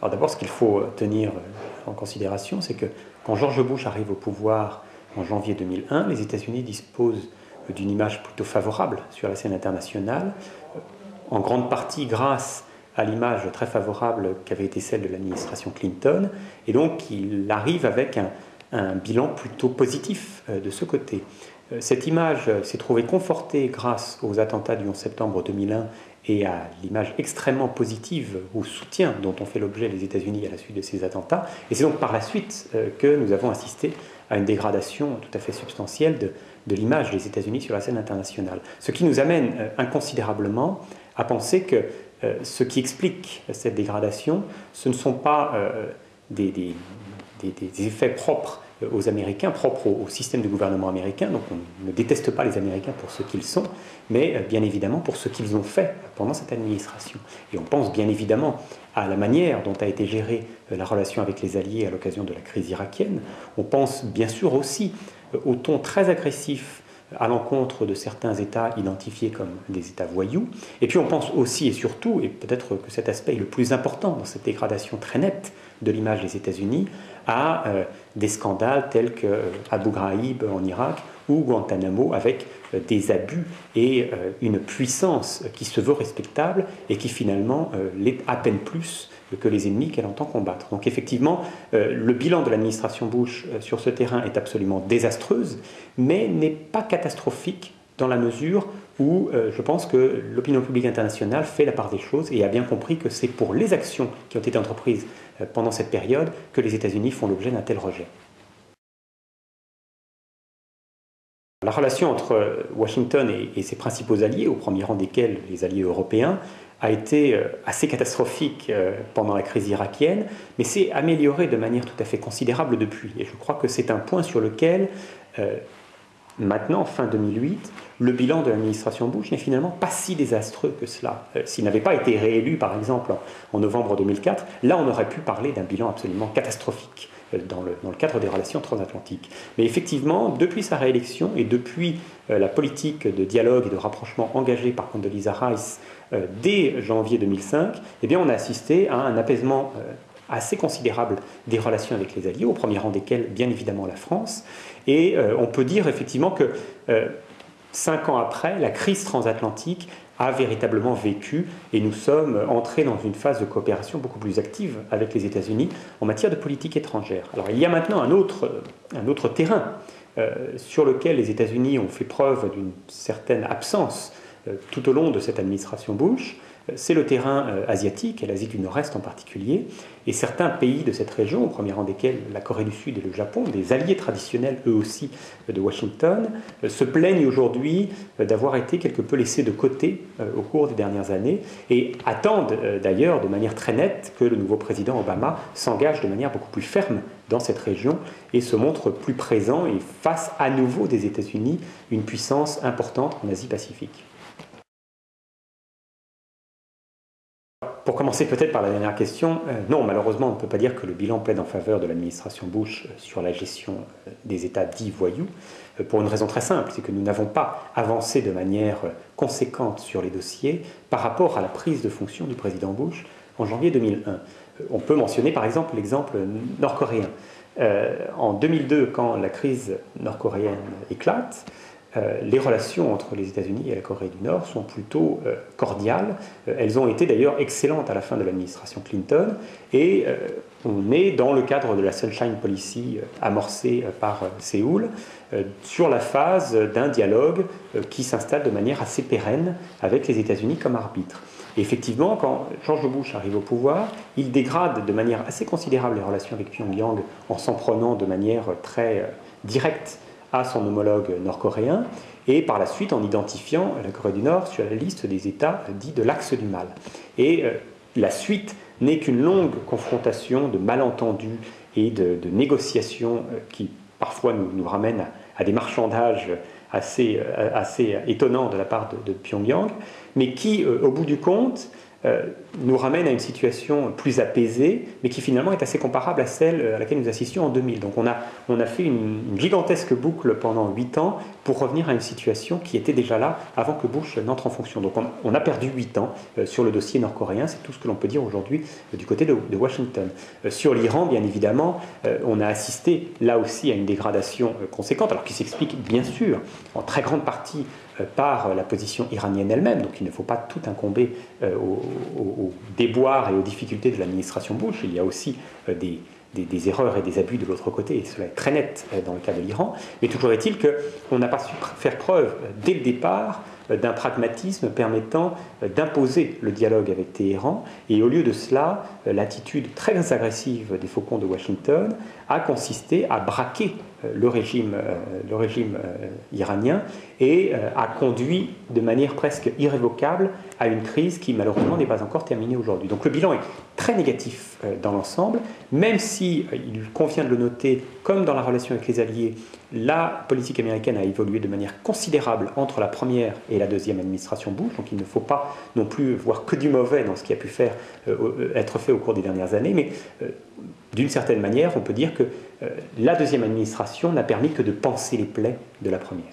Alors d'abord, ce qu'il faut tenir en considération, c'est que quand George Bush arrive au pouvoir en janvier 2001, les États-Unis disposent d'une image plutôt favorable sur la scène internationale, en grande partie grâce à l'image très favorable qu'avait été celle de l'administration Clinton, et donc il arrive avec un bilan plutôt positif de ce côté. Cette image s'est trouvée confortée grâce aux attentats du 11 septembre 2001 et à l'image extrêmement positive au soutien dont ont fait l'objet les États-Unis à la suite de ces attentats. Et c'est donc par la suite que nous avons assisté à une dégradation tout à fait substantielle de l'image des États-Unis sur la scène internationale. Ce qui nous amène inconsidérablement à penser que ce qui explique cette dégradation, ce ne sont pas des effets propres aux Américains, propres au système de gouvernement américain. Donc on ne déteste pas les Américains pour ce qu'ils sont, mais bien évidemment pour ce qu'ils ont fait pendant cette administration. Et on pense bien évidemment à la manière dont a été gérée la relation avec les Alliés à l'occasion de la crise irakienne. On pense bien sûr aussi au ton très agressif à l'encontre de certains États identifiés comme des États voyous. Et puis on pense aussi et surtout, et peut-être que cet aspect est le plus important dans cette dégradation très nette de l'image des États-Unis, à des scandales tels que Abu Ghraib en Irak ou Guantanamo, avec des abus et une puissance qui se veut respectable et qui finalement l'est à peine plus que les ennemis qu'elle entend combattre. Donc effectivement, le bilan de l'administration Bush sur ce terrain est absolument désastreuse, mais n'est pas catastrophique dans la mesure où je pense que l'opinion publique internationale fait la part des choses et a bien compris que c'est pour les actions qui ont été entreprises pendant cette période que les États-Unis font l'objet d'un tel rejet. La relation entre Washington et ses principaux alliés, au premier rang desquels les alliés européens, a été assez catastrophique pendant la crise irakienne, mais s'est améliorée de manière tout à fait considérable depuis. Et je crois que c'est un point sur lequel, maintenant, fin 2008, le bilan de l'administration Bush n'est finalement pas si désastreux que cela. S'il n'avait pas été réélu, par exemple, en novembre 2004, là on aurait pu parler d'un bilan absolument catastrophique dans le cadre des relations transatlantiques. Mais effectivement, depuis sa réélection et depuis la politique de dialogue et de rapprochement engagée par Condoleezza Rice dès janvier 2005, eh bien, on a assisté à un apaisement assez considérable des relations avec les alliés, au premier rang desquels, bien évidemment, la France. Et on peut dire effectivement que 5 ans après, la crise transatlantique a véritablement vécu et nous sommes entrés dans une phase de coopération beaucoup plus active avec les États-Unis en matière de politique étrangère. Alors il y a maintenant un autre terrain sur lequel les États-Unis ont fait preuve d'une certaine absence tout au long de cette administration Bush. C'est le terrain asiatique, et l'Asie du Nord-Est en particulier, et certains pays de cette région, au premier rang desquels la Corée du Sud et le Japon, des alliés traditionnels eux aussi de Washington, se plaignent aujourd'hui d'avoir été quelque peu laissés de côté au cours des dernières années, et attendent d'ailleurs de manière très nette que le nouveau président Obama s'engage de manière beaucoup plus ferme dans cette région et se montre plus présent et fasse à nouveau des États-Unis une puissance importante en Asie-Pacifique. Pour commencer peut-être par la dernière question, non, malheureusement, on ne peut pas dire que le bilan plaide en faveur de l'administration Bush sur la gestion des États dits voyous, pour une raison très simple, c'est que nous n'avons pas avancé de manière conséquente sur les dossiers par rapport à la prise de fonction du président Bush en janvier 2001. On peut mentionner par exemple l'exemple nord-coréen. En 2002, quand la crise nord-coréenne éclate, les relations entre les États-Unis et la Corée du Nord sont plutôt cordiales. Elles ont été d'ailleurs excellentes à la fin de l'administration Clinton et on est dans le cadre de la Sunshine Policy amorcée par Séoul sur la phase d'un dialogue qui s'installe de manière assez pérenne avec les États-Unis comme arbitre. Et effectivement, quand George Bush arrive au pouvoir, il dégrade de manière assez considérable les relations avec Pyongyang en s'en prenant de manière très directe à son homologue nord-coréen, et par la suite en identifiant la Corée du Nord sur la liste des États dits de l'axe du mal. Et la suite n'est qu'une longue confrontation de malentendus et de négociations qui parfois nous ramènent à des marchandages assez étonnants de la part de Pyongyang, mais qui, au bout du compte, nous ramène à une situation plus apaisée, mais qui finalement est assez comparable à celle à laquelle nous assistions en 2000. Donc on a fait une gigantesque boucle pendant 8 ans pour revenir à une situation qui était déjà là avant que Bush n'entre en fonction. Donc on a perdu 8 ans sur le dossier nord-coréen, c'est tout ce que l'on peut dire aujourd'hui du côté de Washington. Sur l'Iran, bien évidemment, on a assisté là aussi à une dégradation conséquente, alors qui s'explique bien sûr en très grande partie par la position iranienne elle-même, donc il ne faut pas tout incomber aux déboires et aux difficultés de l'administration Bush. Il y a aussi des erreurs et des abus de l'autre côté, et cela est très net dans le cas de l'Iran, mais toujours est-il qu'on n'a pas su faire preuve dès le départ d'un pragmatisme permettant d'imposer le dialogue avec Téhéran, et au lieu de cela, l'attitude très agressive des faucons de Washington a consisté à braquer le régime iranien et a conduit de manière presque irrévocable à une crise qui malheureusement n'est pas encore terminée aujourd'hui. Donc le bilan est très négatif dans l'ensemble, même si, il convient de le noter, comme dans la relation avec les alliés, la politique américaine a évolué de manière considérable entre la première et la deuxième administration Bush, donc il ne faut pas non plus voir que du mauvais dans ce qui a pu être fait au cours des dernières années, mais d'une certaine manière, on peut dire que la deuxième administration n'a permis que de panser les plaies de la première.